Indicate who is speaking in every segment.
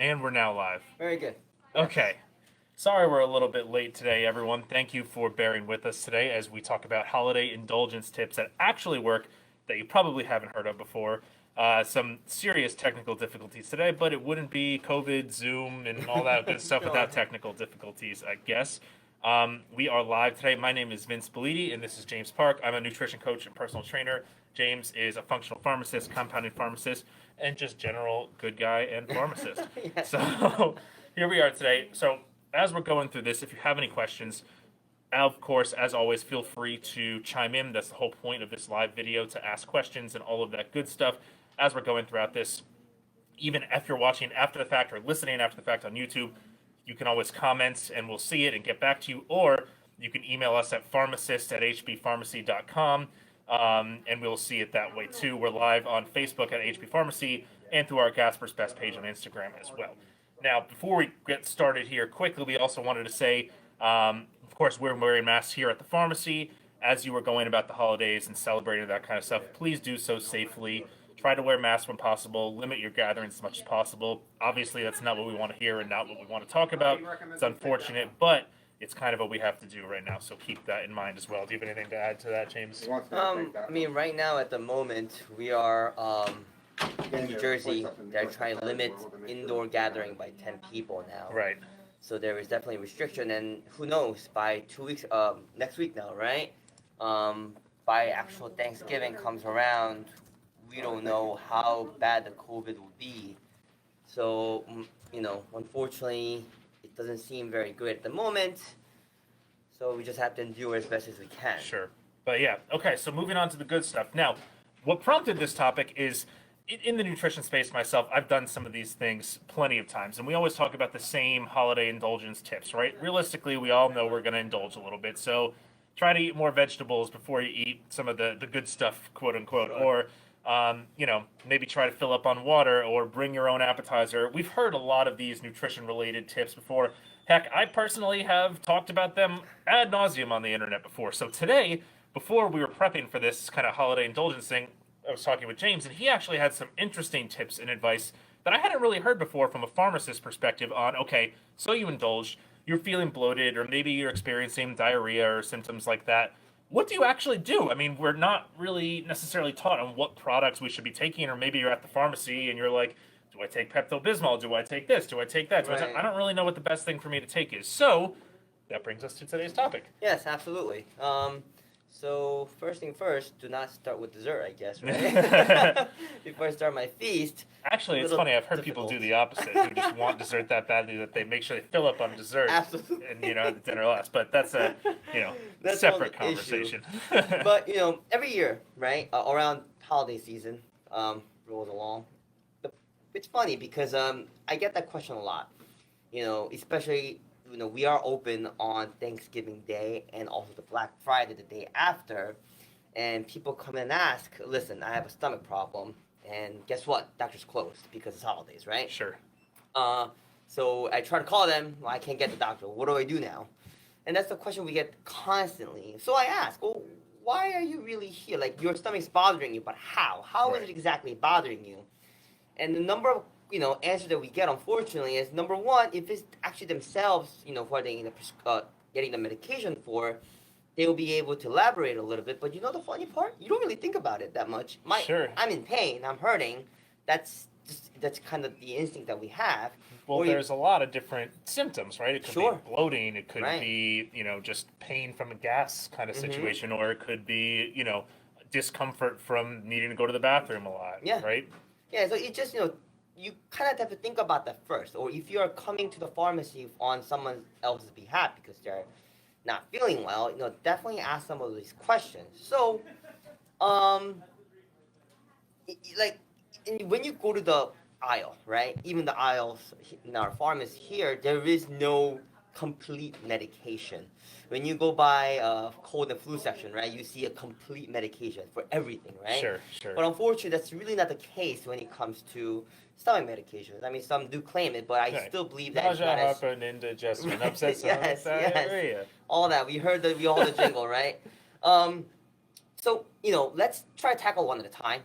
Speaker 1: And we're now live.
Speaker 2: Very good.
Speaker 1: Okay. Sorry we're a little bit late today, everyone. Thank you for bearing with us today as we talk about holiday indulgence tips that actually work that you probably haven't heard of before. Some serious technical difficulties today, but it wouldn't be COVID, Zoom, and all that good stuff without technical difficulties, I guess. We are live today. My name is Vince Belidi, and this is James Park. I'm a nutrition coach and personal trainer. James is a functional pharmacist, compounding pharmacist, and just general good guy and pharmacist.
Speaker 2: Yes.
Speaker 1: So here we are today. So as we're going through this, if you have any questions, of course, as always, feel free to chime in. That's the whole point of this live video, to ask questions and all of that good stuff as we're going throughout this. Even if you're watching after the fact or listening after the fact on YouTube, you can always comment and we'll see it and get back to you. Or you can email us at pharmacist@hbpharmacy.com and we'll see it that way too. We're live on Facebook at HB Pharmacy and through our Gasper's Best page on Instagram as well. Now, before we get started here quickly, we also wanted to say, of course, we're wearing masks here at the pharmacy. As you are going about the holidays and celebrating that kind of stuff, please do so safely. Try to wear masks when possible. Limit your gatherings as much as possible. Obviously, that's not what we want to hear and not what we want to talk about. It's unfortunate, but it's kind of what we have to do right now, so keep that in mind as well. Do you have anything to add to that, James?
Speaker 2: Right now at the moment we are in New Jersey. They're trying to limit indoor gathering by 10 people now.
Speaker 1: Right.
Speaker 2: So there is definitely a restriction, and who knows, by 2 weeks, next week now, right? By actual Thanksgiving comes around, we don't know how bad the COVID will be. So, unfortunately, it doesn't seem very good at the moment. So we just have to endure as best as we can.
Speaker 1: Sure. But yeah, okay, so moving on to the good stuff. Now, what prompted this topic is, in the nutrition space myself, I've done some of these things plenty of times, and we always talk about the same holiday indulgence tips, right? Realistically, we all know we're going to indulge a little bit, so try to eat more vegetables before you eat some of the good stuff, quote unquote, or maybe try to fill up on water or bring your own appetizer. We've heard a lot of these nutrition-related tips before. Heck, I personally have talked about them ad nauseum on the internet before. So today, before we were prepping for this kind of holiday indulgence thing, I was talking with James, and he actually had some interesting tips and advice that I hadn't really heard before from a pharmacist perspective on, okay, so you indulged, you're feeling bloated, or maybe you're experiencing diarrhea or symptoms like that. What do you actually do? I mean, we're not really necessarily taught on what products we should be taking, or maybe you're at the pharmacy and you're like, do I take Pepto-Bismol? Do I take this? Do I take that? I don't really know what the best thing for me to take is. So that brings us to today's topic.
Speaker 2: Yes, absolutely. So first thing first, do not start with dessert, I guess, right? Before I start my feast.
Speaker 1: Actually, it's funny. I've heard people do the opposite. Who just want dessert that badly that they make sure they fill up on dessert.
Speaker 2: Absolutely.
Speaker 1: And the dinner last. But that's a
Speaker 2: That's
Speaker 1: separate conversation.
Speaker 2: But every year, right, around holiday season, rolls along. It's funny because I get that question a lot. Especially. We are open on Thanksgiving Day and also the Black Friday the day after, and people come in and ask, listen, I have a stomach problem, and guess what? Doctor's closed because it's holidays, right?
Speaker 1: Sure.
Speaker 2: So I try to call them, well, I can't get the doctor. What do I do now? And that's the question we get constantly. So I ask, well, why are you really here? Like, your stomach's bothering you, but how? How is it exactly bothering you? And the number of answer that we get, unfortunately, is number one, if it's actually themselves, who are they getting the medication for, they will be able to elaborate a little bit. But the funny part, you don't really think about it that much.
Speaker 1: Sure.
Speaker 2: I'm in pain, I'm hurting. That's kind of the instinct that we have.
Speaker 1: Well, there's a lot of different symptoms, right? It could be bloating, it could be, just pain from a gas kind of situation, or it could be, discomfort from needing to go to the bathroom a lot, right?
Speaker 2: Yeah, so it just, you kind of have to think about that first. Or if you're coming to the pharmacy on someone else's behalf because they're not feeling well, definitely ask some of these questions. So, when you go to the aisle, right? Even the aisles in our pharmacy here, there is no complete medication. When you go by cold and flu section, right, you see a complete medication for everything, right?
Speaker 1: Sure.
Speaker 2: But unfortunately, that's really not the case when it comes to stomach medications. I mean, some do claim it, but I still believe that it's not as...
Speaker 1: heartburn, indigestion, upset
Speaker 2: yes.
Speaker 1: diarrhea.
Speaker 2: All that. We all the jingle, right? So, let's try to tackle one at a time.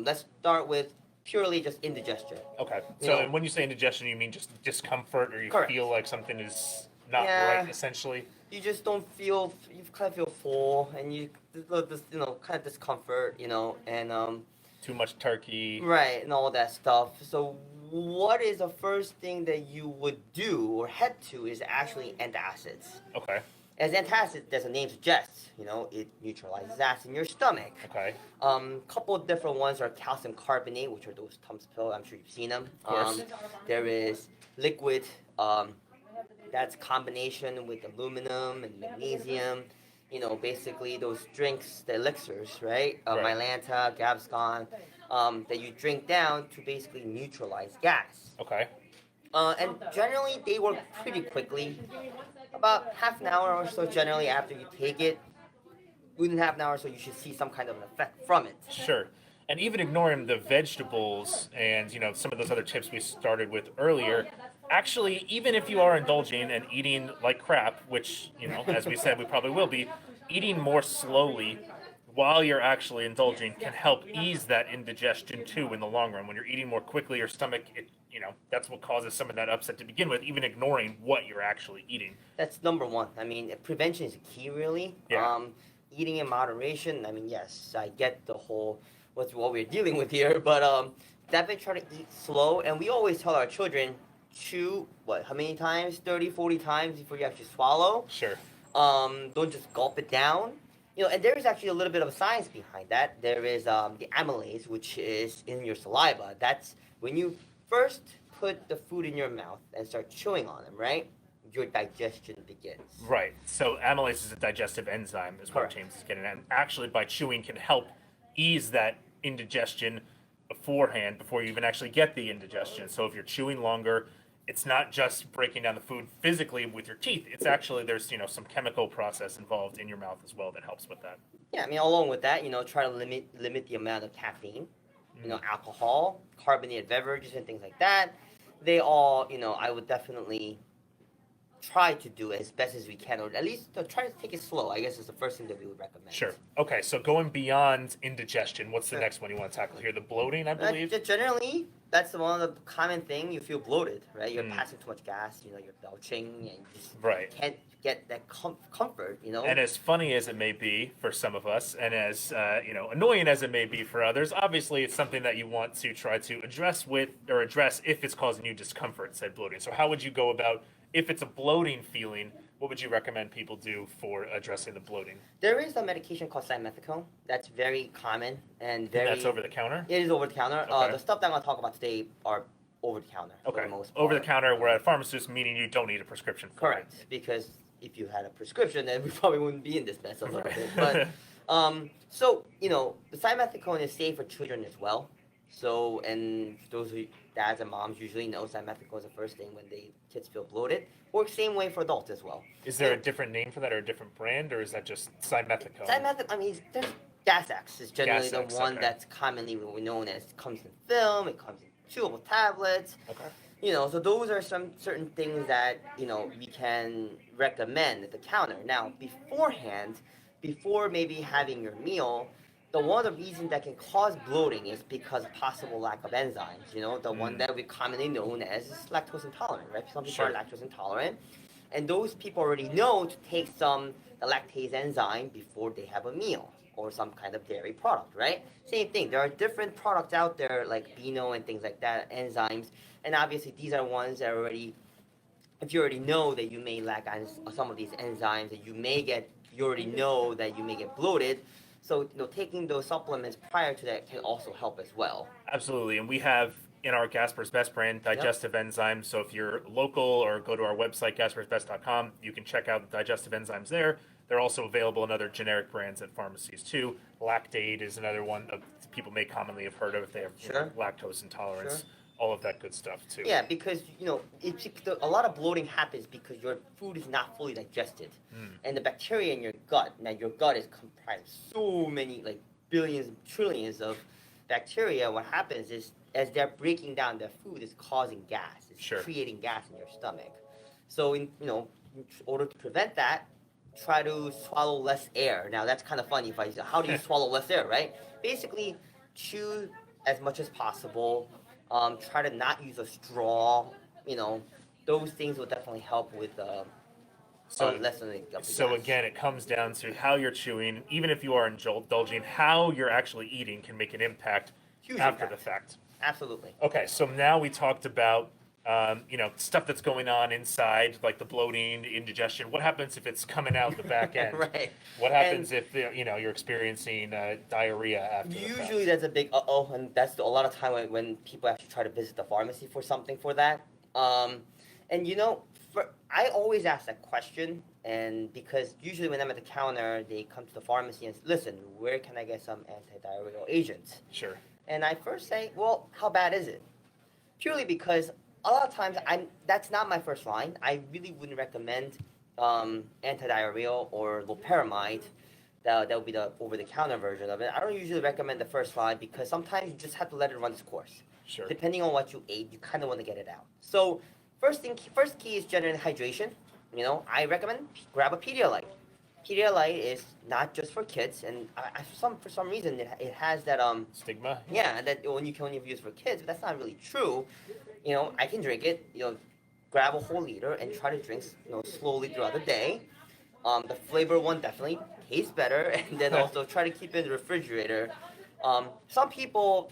Speaker 2: Let's start with purely just indigestion.
Speaker 1: Okay.
Speaker 2: You
Speaker 1: So
Speaker 2: know-
Speaker 1: and when you say indigestion, you mean just discomfort, or you
Speaker 2: Correct.
Speaker 1: feel like something is not
Speaker 2: Yeah.
Speaker 1: right, essentially?
Speaker 2: You just don't feel, you kind of feel full, and you, this, kind of discomfort, and
Speaker 1: Too much turkey.
Speaker 2: right, and all that stuff. So what is the first thing that you would do or head to is actually antacids.
Speaker 1: Okay.
Speaker 2: As antacids, as the name suggests, it neutralizes acid in your stomach.
Speaker 1: Okay.
Speaker 2: Couple of different ones are calcium carbonate, which are those Tums pill. I'm sure you've seen them.
Speaker 1: Of course.
Speaker 2: There is liquid. That's combination with aluminum and magnesium. Basically those drinks, the elixirs, right?
Speaker 1: Right.
Speaker 2: Mylanta, Gaviscon, that you drink down to basically neutralize gas.
Speaker 1: Okay.
Speaker 2: And generally they work pretty quickly. About half an hour or so generally after you take it. Within half an hour or so you should see some kind of an effect from it.
Speaker 1: Sure. And even ignoring the vegetables and some of those other tips we started with earlier, actually, even if you are indulging and eating like crap, which as we said we probably will be, eating more slowly while you're actually indulging can help ease that indigestion too in the long run. When you're eating more quickly, your stomach, that's what causes some of that upset to begin with, even ignoring what you're actually eating.
Speaker 2: That's number one. I mean, prevention is key, really.
Speaker 1: Yeah.
Speaker 2: Eating in moderation. I mean, yes, I get the whole what we're dealing with here, but definitely try to eat slow. And we always tell our children, chew how many times? 30, 40 times before you actually swallow.
Speaker 1: Sure.
Speaker 2: Don't just gulp it down. And there is actually a little bit of a science behind that. There is the amylase, which is in your saliva. That's when you first put the food in your mouth and start chewing on them, right? Your digestion begins.
Speaker 1: Right. So amylase is a digestive enzyme, is what
Speaker 2: Correct.
Speaker 1: James is getting at. And actually, by chewing can help ease that indigestion beforehand, before you even actually get the indigestion. So if you're chewing longer, it's not just breaking down the food physically with your teeth. It's actually, there's some chemical process involved in your mouth as well that helps with that.
Speaker 2: Yeah, I mean, along with that, try to limit the amount of caffeine, alcohol, carbonated beverages, and things like that. They all, I would definitely try to do as best as we can, or at least try to take it slow. I guess is the first thing that we would recommend.
Speaker 1: Sure. Okay, so going beyond indigestion, what's the
Speaker 2: Sure.
Speaker 1: next one you want to tackle here? The bloating, I believe?
Speaker 2: Generally, that's one of the common thing. You feel bloated, right? You're
Speaker 1: Mm.
Speaker 2: passing too much gas. You're belching, and you just
Speaker 1: Right.
Speaker 2: can't get that comfort.
Speaker 1: And as funny as it may be for some of us, and as annoying as it may be for others, obviously it's something that you want to try to address if it's causing you discomfort, said bloating. So how would you go about, if it's a bloating feeling, what would you recommend people do for addressing the bloating?
Speaker 2: There is a medication called simethicone that's very common and very.
Speaker 1: That's over the counter?
Speaker 2: It is over the counter.
Speaker 1: Okay.
Speaker 2: The stuff that I'm gonna talk about today are over the counter. For
Speaker 1: Okay.
Speaker 2: the most
Speaker 1: Over the
Speaker 2: part.
Speaker 1: counter, we're at a pharmacist, meaning you don't need a prescription for
Speaker 2: Correct,
Speaker 1: it.
Speaker 2: because if you had a prescription, then we probably wouldn't be in this mess a little
Speaker 1: Right.
Speaker 2: bit. But so the simethicone is safe for children as well. So, and those dads and moms usually know simethicone is the first thing when kids feel bloated. Works same way for adults as well.
Speaker 1: Is there a different name for that, or a different brand, or is that just simethicone?
Speaker 2: Simethicone, I mean, there's Gas-X is generally
Speaker 1: Gas-X,
Speaker 2: the one
Speaker 1: okay.
Speaker 2: that's commonly known as, comes in film, it comes in chewable tablets.
Speaker 1: Okay.
Speaker 2: So those are some certain things that, we can recommend at the counter. Now, beforehand, before maybe having your meal, one of the reasons that can cause bloating is because of possible lack of enzymes. The one that we commonly known as lactose intolerant, right? Some people are
Speaker 1: Sure.
Speaker 2: lactose intolerant. And those people already know to take the lactase enzyme before they have a meal or some kind of dairy product, right? Same thing. There are different products out there like Beano and things like that, enzymes. And obviously these are ones that if you already know that you may lack on some of these enzymes, that you already know that you may get bloated. So, taking those supplements prior to that can also help as well.
Speaker 1: Absolutely, and we have in our Gasper's Best brand digestive enzymes. So if you're local or go to our website gaspersbest.com, you can check out the digestive enzymes there. They're also available in other generic brands at pharmacies too. Lactate is another one that people may commonly have heard of if they have
Speaker 2: Sure.
Speaker 1: lactose intolerance.
Speaker 2: Sure.
Speaker 1: All of that good stuff too.
Speaker 2: Yeah, because a lot of bloating happens because your food is not fully digested, and the bacteria in your gut. Now your gut is comprised of so many billions, trillions of bacteria. What happens is as they're breaking down their food, it's causing gas. It's
Speaker 1: Sure.
Speaker 2: creating gas in your stomach. So in order to prevent that, try to swallow less air. Now that's kind of funny. How do you swallow less air, right? Basically, chew as much as possible. Try to not use a straw. You know, those things will definitely help with
Speaker 1: So,
Speaker 2: lessening of the
Speaker 1: so
Speaker 2: gas.
Speaker 1: again, it comes down to how you're chewing. Even if you are indulging, how you're actually eating can make an impact
Speaker 2: Huge
Speaker 1: after
Speaker 2: impact.
Speaker 1: the fact.
Speaker 2: Absolutely.
Speaker 1: Okay, so now we talked about stuff that's going on inside, like the bloating, indigestion. What happens if it's coming out the back end?
Speaker 2: Right.
Speaker 1: What happens if you're experiencing diarrhea after the fact?
Speaker 2: Usually that's a big uh-oh, and that's a lot of time when people actually try to visit the pharmacy for something for that. And I always ask that question, and because usually when I'm at the counter, they come to the pharmacy and say, listen, where can I get some antidiarrheal agents?
Speaker 1: Sure.
Speaker 2: And I first say, well, how bad is it? Purely because a lot of times that's not my first line. I really wouldn't recommend antidiarrheal or loperamide. That would be the over-the-counter version of it. I don't usually recommend the first line because sometimes you just have to let it run its course.
Speaker 1: Sure.
Speaker 2: Depending on what you ate, you kind of want to get it out. So first key is generally hydration. I recommend grab a Pedialyte. Pedialyte is not just for kids, and for some reason it has that
Speaker 1: Stigma.
Speaker 2: yeah, that when you can only use for kids, but that's not really true. I can drink it. Grab a whole liter and try to drink slowly throughout the day. The flavor one definitely tastes better, and then also try to keep it in the refrigerator. Some people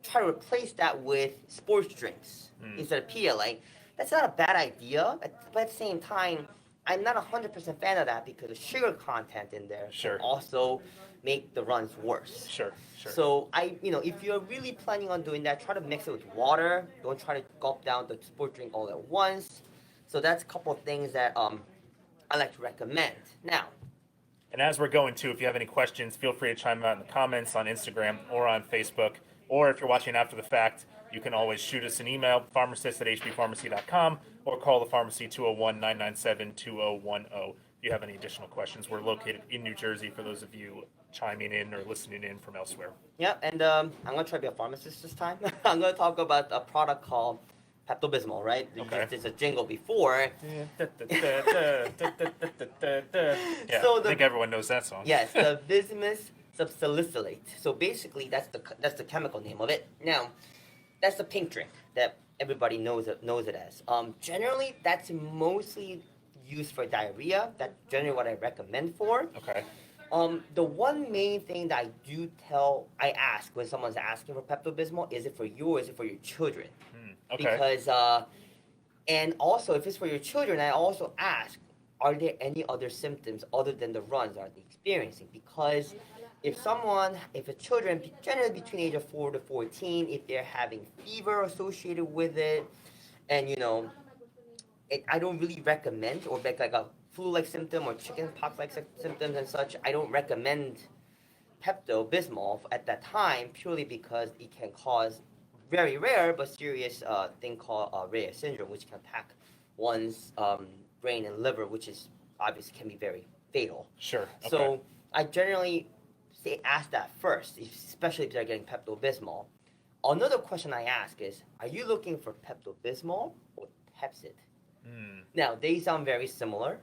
Speaker 2: try to replace that with sports drinks instead of Pedialyte. That's not a bad idea, but at the same time, I'm not 100% fan of that because the sugar content in there
Speaker 1: Sure.
Speaker 2: can also make the runs worse.
Speaker 1: Sure.
Speaker 2: So if you're really planning on doing that, try to mix it with water. Don't try to gulp down the sport drink all at once. So that's a couple of things that I like to recommend. Now,
Speaker 1: And as we're going to, if you have any questions, feel free to chime out in the comments on Instagram or on Facebook. Or if you're watching after the fact, you can always shoot us an email, pharmacist@hbpharmacy.com, or call the pharmacy 201-997-2010 if you have any additional questions. We're located in New Jersey for those of you chiming in or listening in from elsewhere.
Speaker 2: yeah, and I'm going to try to be a pharmacist this time. I'm going to talk about a product called Pepto-Bismol, right?
Speaker 1: Okay.
Speaker 2: There's a jingle before.
Speaker 1: Yeah,
Speaker 2: So
Speaker 1: I think everyone knows that song.
Speaker 2: Yes, the bismuth subsalicylate. So basically, that's the chemical name of it. Now, that's the pink drink that everybody knows it as. Generally, that's mostly used for diarrhea. That's generally what I recommend for.
Speaker 1: Okay.
Speaker 2: The one main thing that I ask when someone's asking for Pepto-Bismol, is it for you or is it for your children?
Speaker 1: Okay.
Speaker 2: Because, and also if it's for your children, I also ask, are there any other symptoms other than the runs are they experiencing? Because if children, generally between age of 4 to 14, if they're having fever associated with it, and I don't really recommend, or like a flu-like symptom or chicken pox-like symptoms and such, I don't recommend Pepto-Bismol at that time, purely because it can cause very rare but serious thing called Reyes syndrome, which can attack one's brain and liver, which is obviously can be very fatal.
Speaker 1: Sure. Okay.
Speaker 2: So I generally ask that first, especially if they're getting Pepto-Bismol. Another question I ask is, are you looking for Pepto-Bismol or Pepcid? Now, they sound very similar.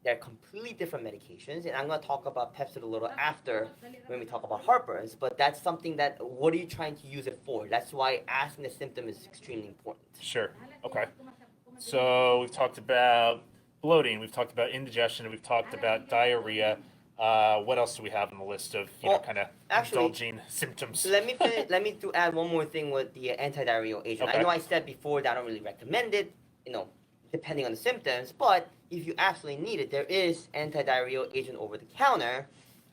Speaker 2: They're completely different medications, and I'm going to talk about Pepcid a little after when we talk about heartburns, but that's something that, what are you trying to use it for? That's why asking the symptom is extremely important.
Speaker 1: Sure. Okay. So we've talked about bloating, we've talked about indigestion, we've talked about diarrhea. What else do we have on the list of kind of indulging symptoms?
Speaker 2: Let me add one more thing with the antidiarrheal agent.
Speaker 1: Okay.
Speaker 2: I know I said before that I don't really recommend it, depending on the symptoms, but if you absolutely need it, there is antidiarrheal agent over the counter.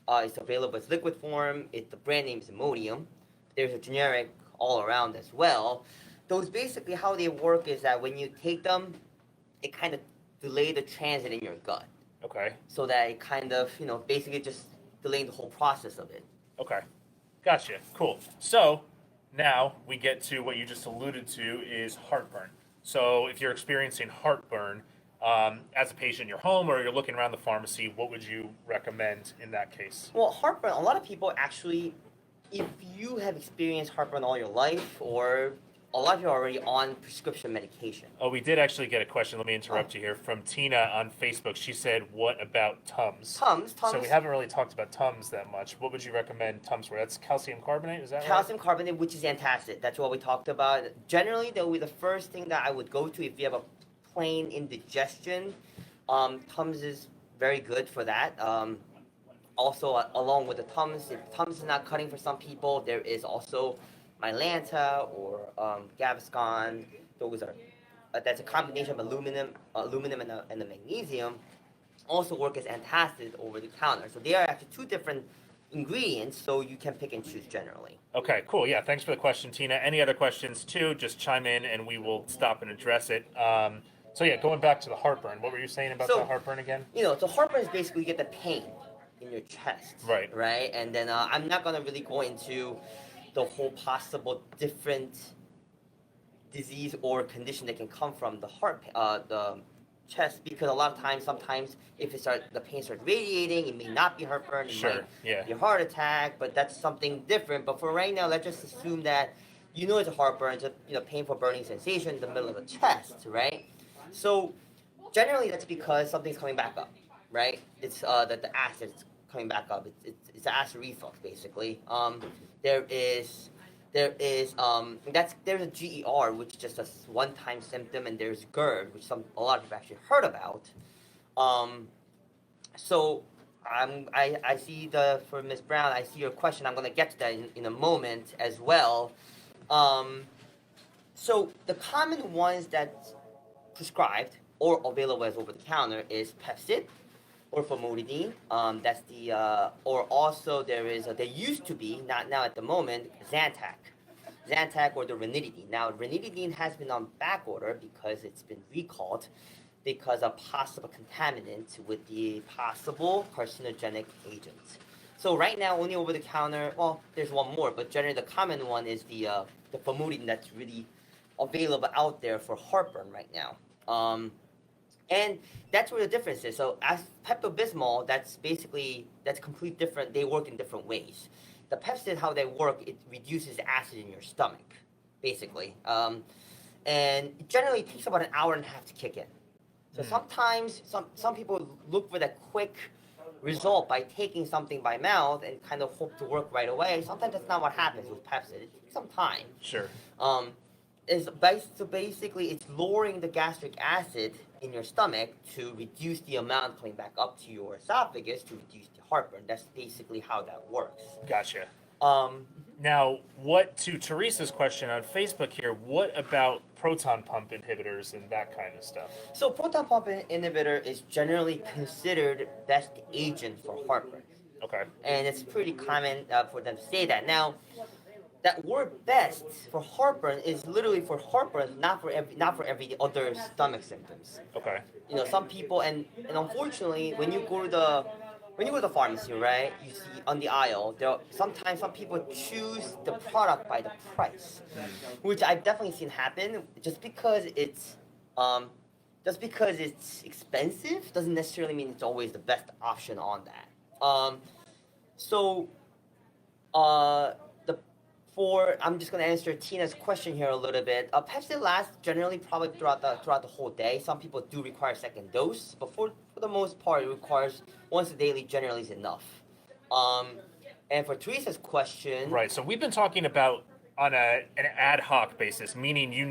Speaker 2: It's available as liquid form. The brand name is Imodium. There's a generic all around as well. Those basically how they work is that when you take them, it kind of delay the transit in your gut.
Speaker 1: Okay.
Speaker 2: So that it kind of, basically just delaying the whole process of it.
Speaker 1: Okay. Gotcha. Cool. So now we get to what you just alluded to is heartburn. So if you're experiencing heartburn as a patient in your home or you're looking around the pharmacy, what would you recommend in that case?
Speaker 2: Well, heartburn, a lot of people actually, if you have experienced heartburn all your life, or a lot of you are already on prescription medication.
Speaker 1: Oh, we did actually get a question. Let me interrupt you here from Tina on Facebook. She said, "What about Tums?"
Speaker 2: Tums.
Speaker 1: So we haven't really talked about Tums that much. What would you recommend Tums for? That's calcium carbonate, is that right?
Speaker 2: Calcium carbonate, which is antacid. That's what we talked about. Generally, that would be the first thing that I would go to if you have a plain indigestion. Tums is very good for that. Also, along with the Tums, if Tums is not cutting for some people, there is also Mylanta or Gaviscon. Those are that's a combination of aluminum and the magnesium. Also work as antacid over the counter. So they are actually two different ingredients, so you can pick and choose generally.
Speaker 1: Okay, cool. Yeah, thanks for the question, Tina. Any other questions too? Just chime in and we will stop and address it. So yeah, going back to the heartburn, what were you saying about the heartburn again?
Speaker 2: So heartburn is basically you get the pain in your chest.
Speaker 1: Right.
Speaker 2: Right? And then I'm not going to really go into the whole possible different disease or condition that can come from the chest, because a lot of times, sometimes if the pain starts radiating, it may not be heartburn, it might be a heart attack, but that's something different. But for right now, let's just assume that it's a heartburn, it's a painful burning sensation in the middle of the chest, right? So generally that's because something's coming back up, right? It's that the acid's coming back up. It's acid reflux basically. There's a GER, which is just a one-time symptom, and there's GERD, which a lot of people actually heard about. So I see for Ms. Brown, I see your question. I'm gonna get to that in a moment as well. So the common ones that's prescribed or available as over the counter is Pepcid or famotidine. That's or also there used to be, not now at the moment, Zantac or the ranitidine. Now ranitidine has been on back order because it's been recalled because of possible contaminant with the possible carcinogenic agents. So right now, only over the counter, well, there's one more, but generally the common one is the famotidine that's really available out there for heartburn right now. And that's where the difference is. So as Pepto-Bismol, that's completely different. They work in different ways. The Pepcid, how they work, it reduces acid in your stomach, basically. And it generally takes about an hour and a half to kick in. So sometimes some people look for that quick result by taking something by mouth and kind of hope to work right away. Sometimes that's not what happens with Pepcid. It takes some time.
Speaker 1: Sure.
Speaker 2: So basically, it's lowering the gastric acid in your stomach to reduce the amount coming back up to your esophagus to reduce the heartburn. That's basically how that works.
Speaker 1: Gotcha. Now, to Teresa's question on Facebook here, what about proton pump inhibitors and that kind of stuff?
Speaker 2: So proton pump inhibitor is generally considered best agent for heartburn.
Speaker 1: Okay.
Speaker 2: And it's pretty common for them to say that. Now, that word "best" for heartburn is literally for heartburn, not for every other stomach symptoms.
Speaker 1: Okay.
Speaker 2: Some people, and unfortunately, when you go to the pharmacy, right, you see on the aisle, sometimes some people choose the product by the price, which I've definitely seen happen. Just because it's expensive doesn't necessarily mean it's always the best option on that. I'm just going to answer Tina's question here a little bit. Pepcid lasts generally probably throughout the whole day. Some people do require a second dose, but for the most part, it requires once a daily generally is enough. And for Teresa's question...
Speaker 1: Right, so we've been talking about on an ad hoc basis, meaning you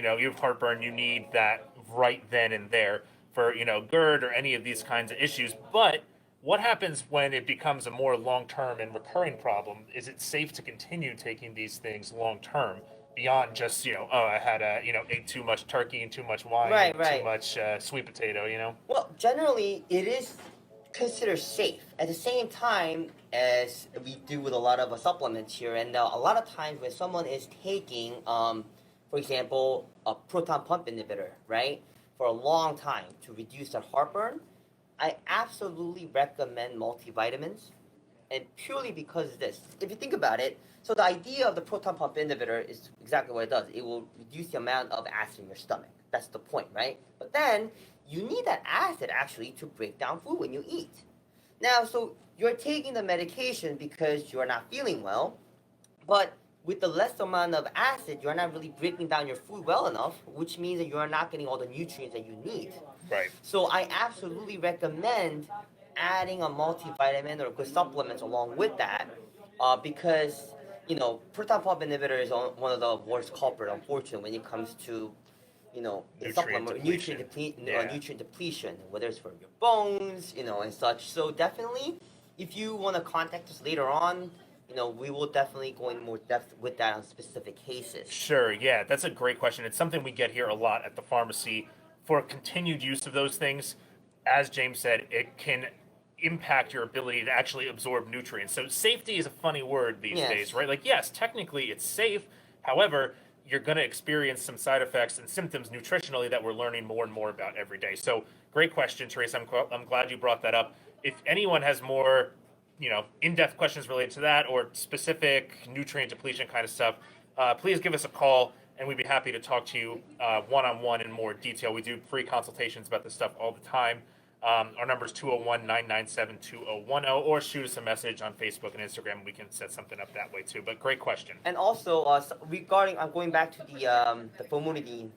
Speaker 1: have heartburn, you need that right then and there for, GERD or any of these kinds of issues, but what happens when it becomes a more long-term and recurring problem? Is it safe to continue taking these things long-term beyond just, I had ate too much turkey and too much wine and too much sweet potato,
Speaker 2: Well, generally, it is considered safe. At the same time, as we do with a lot of supplements here, and a lot of times when someone is taking, for example, a proton pump inhibitor, right, for a long time to reduce their heartburn, I absolutely recommend multivitamins, and purely because of this. If you think about it, so the idea of the proton pump inhibitor is exactly what it does. It will reduce the amount of acid in your stomach. That's the point, right? But then you need that acid actually to break down food when you eat. Now, so you're taking the medication because you're not feeling well, but with the less amount of acid, you're not really breaking down your food well enough, which means that you're not getting all the nutrients that you need.
Speaker 1: Right.
Speaker 2: So I absolutely recommend adding a multivitamin or good supplements along with that, because proton pump inhibitor is one of the worst culprit, unfortunately, when it comes to the supplement nutrient depletion, whether it's from your bones, and such. So definitely, if you want to contact us later on, we will definitely go in more depth with that on specific cases.
Speaker 1: Sure, yeah, that's a great question. It's something we get here a lot at the pharmacy. For continued use of those things, as James said, it can impact your ability to actually absorb nutrients. So safety is a funny word these days, right? Like, yes, technically it's safe. However, you're going to experience some side effects and symptoms nutritionally that we're learning more and more about every day. So great question, Teresa. I'm glad you brought that up. If anyone has more in-depth questions related to that or specific nutrient depletion kind of stuff, please give us a call and we'd be happy to talk to you one-on-one in more detail. We do free consultations about this stuff all the time. Our number is 201-997-2010, or shoot us a message on Facebook and Instagram. We can set something up that way too. But great question.
Speaker 2: And also, regarding, I'm going back to the famotidine,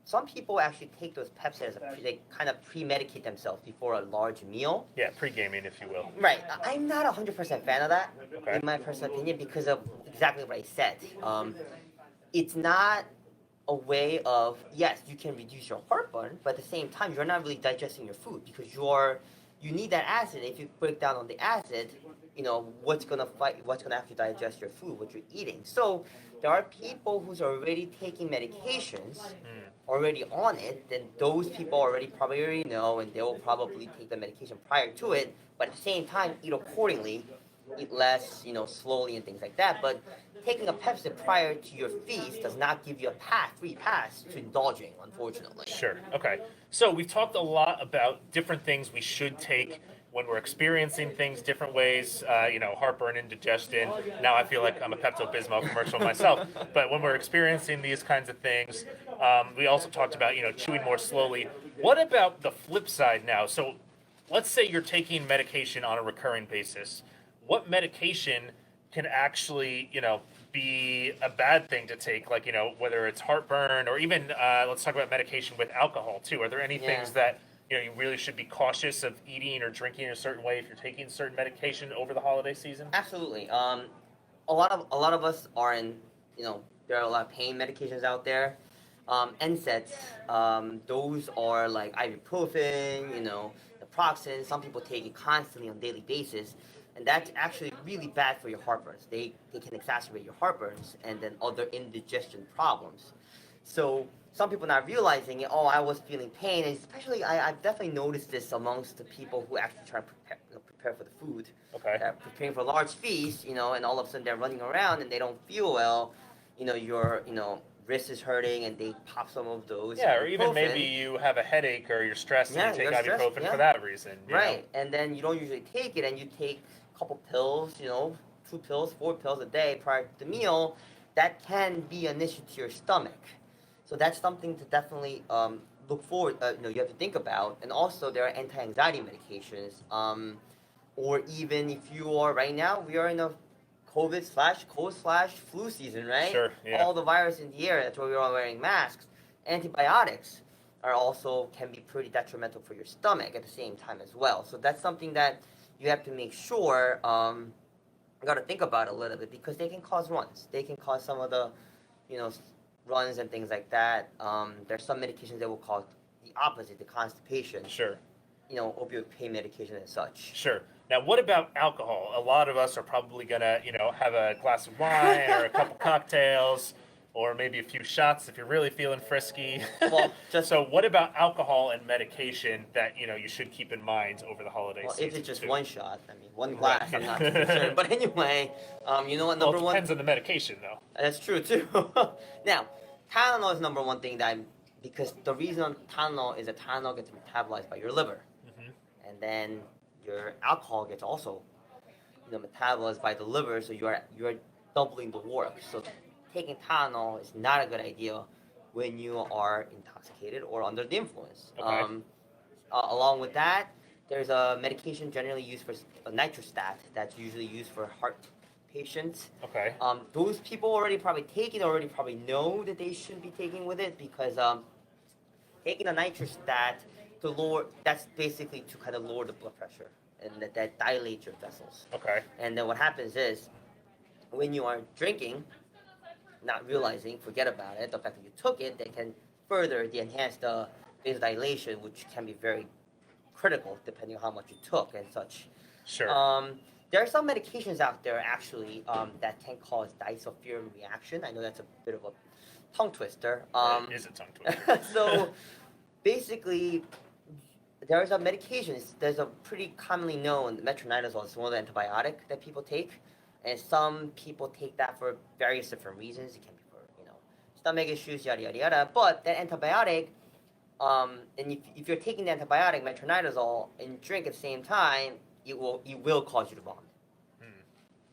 Speaker 2: some people actually take those Pepsi they kind of pre-medicate themselves before a large meal.
Speaker 1: Yeah, pre-gaming, if you will.
Speaker 2: Right. I'm not 100% fan of that,
Speaker 1: okay.
Speaker 2: in my personal opinion, because of exactly what I said. It's not a way of, yes, you can reduce your heartburn, but at the same time, you're not really digesting your food because you need that acid. If you break down on the acid, what's gonna actually digest your food, what you're eating. So there are people who's already taking medications, already on it, then those people probably already know, and they will probably take the medication prior to it, but at the same time, eat accordingly, eat less, slowly and things like that. But taking a Pepsi prior to your feast does not give you a free pass to indulging, unfortunately.
Speaker 1: Sure. Okay. So we've talked a lot about different things we should take when we're experiencing things different ways, heartburn, indigestion. Now I feel like I'm a Pepto-Bismol commercial myself. But when we're experiencing these kinds of things, we also talked about, chewing more slowly. What about the flip side now? So let's say you're taking medication on a recurring basis. What medication can actually, be a bad thing to take? Like, whether it's heartburn or even, let's talk about medication with alcohol too. Are there any things that you really should be cautious of eating or drinking in a certain way if you're taking certain medication over the holiday season?
Speaker 2: Absolutely. A lot of us are in, there are a lot of pain medications out there. NSAIDs, those are like ibuprofen, naproxen. Some people take it constantly on a daily basis, and that's actually really bad for your heartburns. They can exacerbate your heartburns and then other indigestion problems. So some people not realizing it, I was feeling pain, and especially I've definitely noticed this amongst the people who actually try to prepare for the food.
Speaker 1: Okay.
Speaker 2: They're preparing for a large feast, and all of a sudden they're running around and they don't feel well. Your wrist is hurting and they pop some of those.
Speaker 1: Yeah, or even
Speaker 2: ibuprofen.
Speaker 1: maybe you have a headache or you're stressed and you take ibuprofen for that reason.
Speaker 2: Right, and then you don't usually take it, and you take a couple pills, 2 pills, 4 pills a day prior to the meal. That can be an issue to your stomach. So that's something to definitely look forward. You have to think about. And also, there are anti-anxiety medications. Or even if you are right now, we are in a COVID/cold/flu season, right?
Speaker 1: Sure. Yeah.
Speaker 2: All the virus in the air. That's why we're all wearing masks. Antibiotics can be pretty detrimental for your stomach at the same time as well. So that's something that you have to make sure. You got to think about it a little bit because they can cause runs. They can cause some of the, runs and things like that. There's some medications that will cause the opposite, the constipation.
Speaker 1: Sure.
Speaker 2: Opioid pain medication and such.
Speaker 1: Sure. Now, what about alcohol? A lot of us are probably gonna, have a glass of wine or a couple cocktails, or maybe a few shots if you're really feeling frisky.
Speaker 2: Well,
Speaker 1: so what about alcohol and medication that you should keep in mind over the holiday season?
Speaker 2: If it's just one shot, one glass, I'm not too concerned. But anyway, you know what? Number one.
Speaker 1: It depends on the medication, though.
Speaker 2: That's true too. Now, Tylenol is number one thing because the reason Tylenol is that Tylenol gets metabolized by your liver, and then your alcohol gets also, metabolized by the liver, so you're doubling the work. So taking Tylenol is not a good idea when you are intoxicated or under the influence.
Speaker 1: Okay.
Speaker 2: Along with that, there's a medication generally used for a nitrostat that's usually used for heart patients.
Speaker 1: Okay.
Speaker 2: Those people already probably know that they shouldn't be taking with it because taking a nitrostat that's basically to kind of lower the blood pressure and that dilates your vessels.
Speaker 1: Okay.
Speaker 2: And then what happens is when you are drinking, not realizing, forget about it, the fact that you took it, that can further enhance the vasodilation, which can be very critical depending on how much you took and such.
Speaker 1: Sure.
Speaker 2: There are some medications out there actually that can cause disulfiram reaction. I know that's a bit of a tongue twister.
Speaker 1: It is a tongue twister.
Speaker 2: So basically, there's a medication. There's a pretty commonly known metronidazole. It's one of the antibiotic that people take, and some people take that for various different reasons. It can be for stomach issues, yada yada yada. But that antibiotic, and if you're taking the antibiotic metronidazole and drink at the same time, it will cause you to vomit.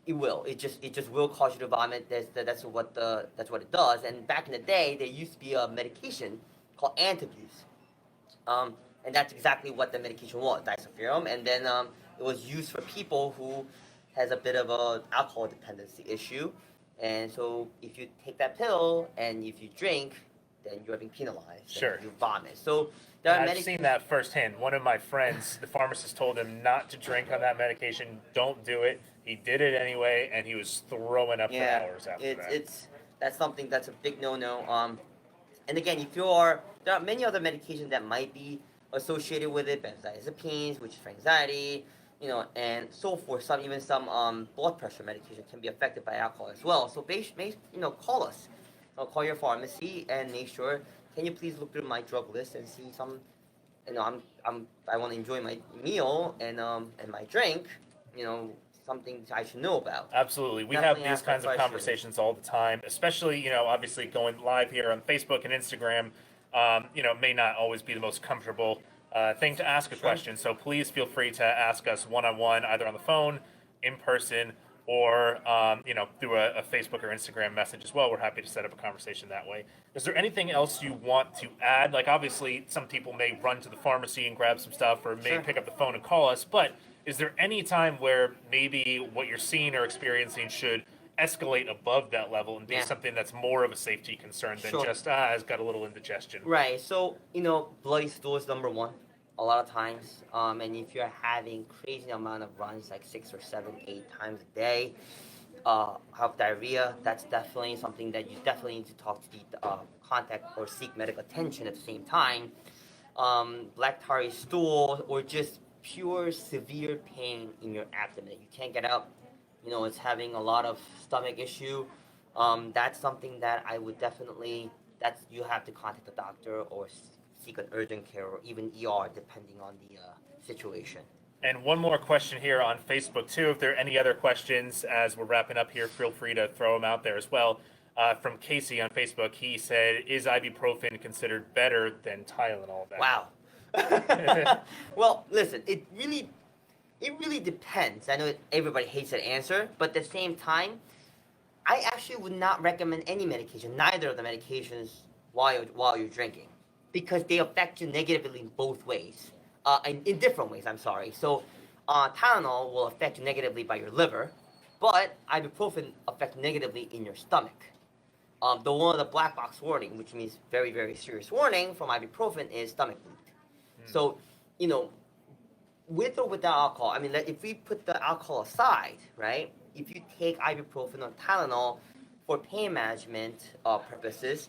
Speaker 2: It will. It just will cause you to vomit. That's what it does. And back in the day, there used to be a medication called antabuse. And that's exactly what the medication was, disulfiram. And then it was used for people who has a bit of a alcohol dependency issue. And so if you take that pill and if you drink, then you're being penalized.
Speaker 1: Sure.
Speaker 2: You vomit. So there are
Speaker 1: I've seen that firsthand. One of my friends, the pharmacist told him not to drink on that medication. Don't do it. He did it anyway, and he was throwing up for hours after that.
Speaker 2: That's something that's a big no-no. And again, there are many other medications that might be associated with it, benzodiazepines, which is for anxiety, and so forth. Some blood pressure medication can be affected by alcohol as well. So call us. Call your pharmacy and make sure. Can you please look through my drug list and see some? I want to enjoy my meal and my drink. Something I should know about.
Speaker 1: Absolutely. We
Speaker 2: Definitely
Speaker 1: have these kinds of conversations all the time, especially, obviously going live here on Facebook and Instagram, may not always be the most comfortable thing to ask a question. So please feel free to ask us one-on-one, either on the phone, in person, or, through a Facebook or Instagram message as well. We're happy to set up a conversation that way. Is there anything else you want to add? Like, obviously, some people may run to the pharmacy and grab some stuff or may pick up the phone and call us, but is there any time where maybe what you're seeing or experiencing should escalate above that level and be something that's more of a safety concern than just, has got a little indigestion?
Speaker 2: Right. So, bloody stool is number one a lot of times. And if you're having crazy amount of runs, like 6 or 7, 8 times a day, have diarrhea, that's definitely something that you definitely need to talk to the contact or seek medical attention at the same time. Black tarry stool or just pure severe pain in your abdomen that you can't get up, it's having a lot of stomach issue, that's something that I would definitely, you have to contact the doctor or seek an urgent care or even ER depending on the situation.
Speaker 1: And one more question here on Facebook too. If there are any other questions as we're wrapping up here, feel free to throw them out there as well. From Casey on Facebook, he said, is ibuprofen considered better than Tylenol?
Speaker 2: Wow. Well, listen, it really depends. I know everybody hates that answer, but at the same time, I actually would not recommend any medication, neither of the medications, while you're drinking, because they affect you negatively in both ways, in different ways. I'm sorry. So, Tylenol will affect you negatively by your liver, but ibuprofen affects negatively in your stomach. The one of the black box warning, which means very, very serious warning from ibuprofen, is stomach bleed. So, with or without alcohol, I mean, if we put the alcohol aside, right? If you take ibuprofen or Tylenol for pain management purposes,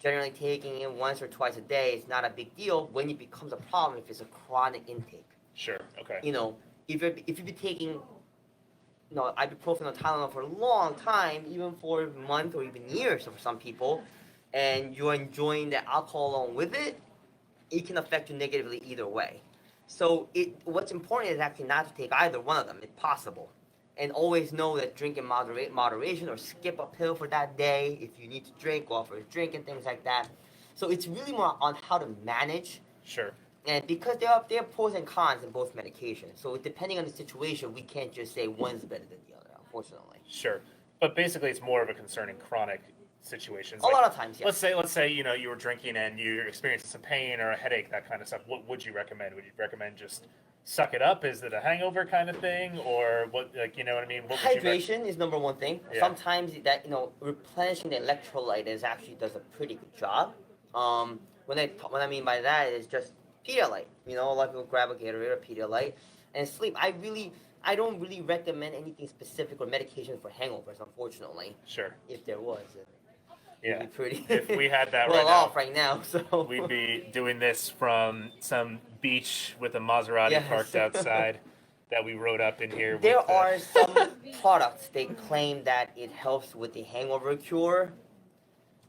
Speaker 2: generally taking it once or twice a day is not a big deal. When it becomes a problem, if it's a chronic intake.
Speaker 1: Sure. Okay.
Speaker 2: If you've been taking, ibuprofen or Tylenol for a long time, even for a month or even years for some people, and you're enjoying the alcohol along with it, it can affect you negatively either way. So what's important is actually not to take either one of them if possible. And always know that drink in moderation or skip a pill for that day. If you need to drink, go out for a drink and things like that. So it's really more on how to manage.
Speaker 1: Sure.
Speaker 2: And because there are pros and cons in both medications. So depending on the situation, we can't just say one's better than the other, unfortunately.
Speaker 1: Sure. But basically it's more of a concern in chronic situations.
Speaker 2: A lot of times, yes.
Speaker 1: Let's say you were drinking and you're experiencing some pain or a headache, that kind of stuff. What would you recommend? Would you recommend just suck it up? Is it a hangover kind of thing, or what? Like, you know what I mean? What would you
Speaker 2: Hydration is number one thing.
Speaker 1: Yeah.
Speaker 2: Sometimes that replenishing the electrolyte is actually does a pretty good job. What I mean by that is just Pedialyte. A lot of people grab a Gatorade or Pedialyte and sleep. I don't really recommend anything specific or medication for hangovers, unfortunately.
Speaker 1: Sure.
Speaker 2: If there was,
Speaker 1: Yeah.
Speaker 2: it'd be pretty.
Speaker 1: If we had that
Speaker 2: well
Speaker 1: right
Speaker 2: off
Speaker 1: now,
Speaker 2: right now, so
Speaker 1: we'd be doing this from some beach with a Maserati
Speaker 2: Yes.
Speaker 1: parked outside that we rode up in here.
Speaker 2: There
Speaker 1: with,
Speaker 2: are some products they claim that it helps with the hangover cure.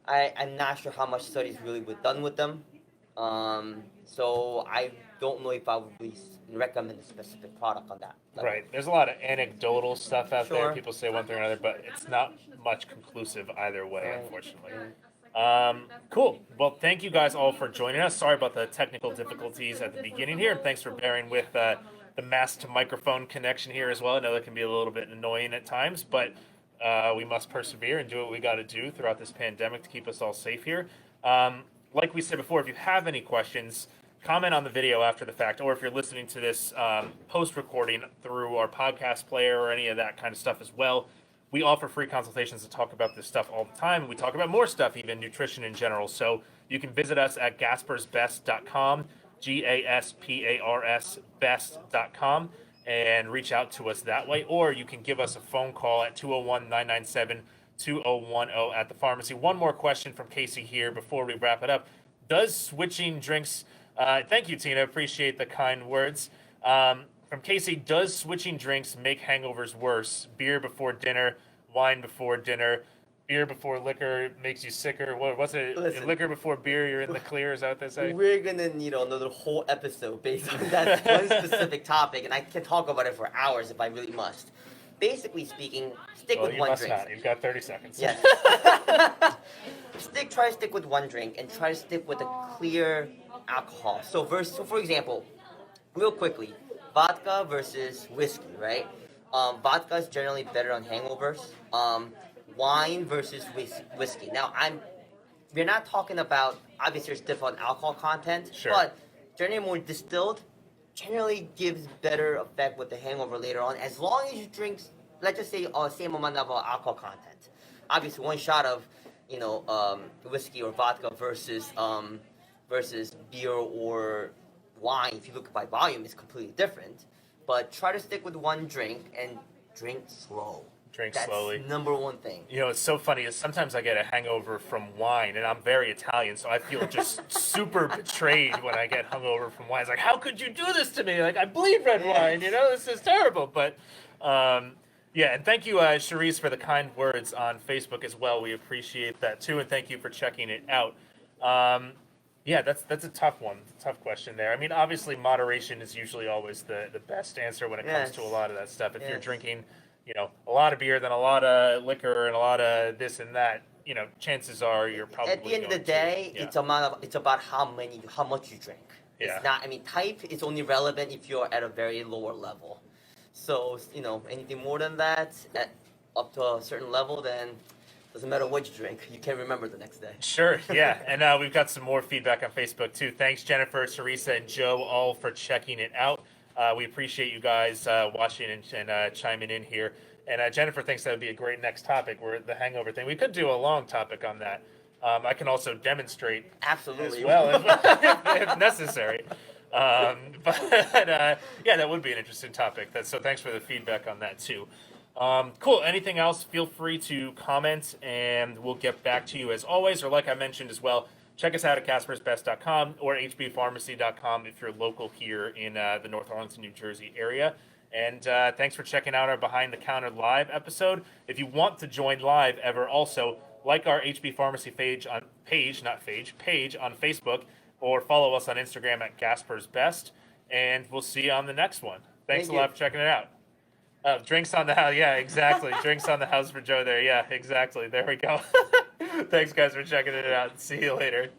Speaker 2: I'm not sure how much studies really were done with them. So I don't know if I would really recommend a specific product on that level.
Speaker 1: Right. There's a lot of anecdotal stuff out there.
Speaker 2: Sure.
Speaker 1: People say one thing or another, but it's not much conclusive either way,
Speaker 2: Right.
Speaker 1: unfortunately. Cool. Well, thank you guys all for joining us. Sorry about the technical difficulties at the beginning here, and thanks for bearing with the mask to microphone connection here as well. I know that can be a little bit annoying at times, but we must persevere and do what we got to do throughout this pandemic to keep us all safe here. Like we said before, if you have any questions, comment on the video after the fact, or if you're listening to this post-recording through our podcast player or any of that kind of stuff as well. We offer free consultations to talk about this stuff all the time. We talk about more stuff, even nutrition in general. So you can visit us at gasparsbest.com, GASPARS best.com, and reach out to us that way. Or you can give us a phone call at 201-997-2010 at the pharmacy. One more question from Casey here before we wrap it up. Does switching drinks... thank you, Tina. Appreciate the kind words. From Casey, does switching drinks make hangovers worse? Beer before dinner, wine before dinner, beer before liquor makes you sicker. What's it?
Speaker 2: Listen.
Speaker 1: Liquor before beer, you're in the clear. Is that what they say?
Speaker 2: We're gonna need another whole episode based on that one specific topic, and I can talk about it for hours if I really must. Basically speaking, stick
Speaker 1: Well,
Speaker 2: with
Speaker 1: you
Speaker 2: one
Speaker 1: must
Speaker 2: drink.
Speaker 1: not. You've got 30 seconds.
Speaker 2: Yes. Try to stick with one drink and try to stick with a clear alcohol. So for example, real quickly, vodka versus whiskey, right? Vodka is generally better on hangovers. Wine versus whiskey. Now we're not talking about, obviously there's different alcohol content,
Speaker 1: Sure.
Speaker 2: but generally more distilled generally gives better effect with the hangover later on, as long as you drink, let's just say, same amount of alcohol content. Obviously, one shot of, whiskey or vodka versus beer or wine, if you look by volume, is completely different. But try to stick with one drink and drink slow.
Speaker 1: Drink
Speaker 2: That's
Speaker 1: slowly.
Speaker 2: number one thing.
Speaker 1: It's so funny is sometimes I get a hangover from wine, and I'm very Italian, so I feel just super betrayed when I get hungover from wine. It's like, how could you do this to me? Like, I bleed red wine, this is terrible. But, yeah, and thank you, Charisse, for the kind words on Facebook as well. We appreciate that, too, and thank you for checking it out. Yeah, that's a tough one, tough question there. I mean, obviously, moderation is usually always the best answer when it comes
Speaker 2: Yes.
Speaker 1: to a lot of that stuff. If you're
Speaker 2: Yes.
Speaker 1: drinking a lot of beer, then a lot of liquor, and a lot of this and that, chances are you're probably
Speaker 2: At the end of the
Speaker 1: going to-
Speaker 2: day,
Speaker 1: yeah.
Speaker 2: it's about how much you drink.
Speaker 1: Yeah.
Speaker 2: It's not. I mean, type is only relevant if you're at a very lower level. So anything more than that, up to a certain level, then doesn't matter what you drink, you can't remember the next day.
Speaker 1: Sure, yeah. And we've got some more feedback on Facebook, too. Thanks, Jennifer, Teresa, and Joe, all for checking it out. We appreciate you guys watching and chiming in here. And Jennifer thinks that would be a great next topic, where the hangover thing. We could do a long topic on that. I can also demonstrate
Speaker 2: Absolutely.
Speaker 1: as well if necessary. Yeah, that would be an interesting topic. So thanks for the feedback on that, too. Cool. Anything else, feel free to comment, and we'll get back to you as always. Or like I mentioned as well, check us out at gasparsbest.com or hbpharmacy.com if you're local here in the North Arlington, New Jersey area. And thanks for checking out our Behind the Counter Live episode. If you want to join live ever, also like our HB Pharmacy page on Facebook, or follow us on Instagram at GasparsBest. And we'll see you on the next one. Thanks a lot for checking it out. Drinks on the house. Yeah, exactly. Drinks on the house for Joe there. Yeah, exactly. There we go. Thanks, guys, for checking it out. See you later.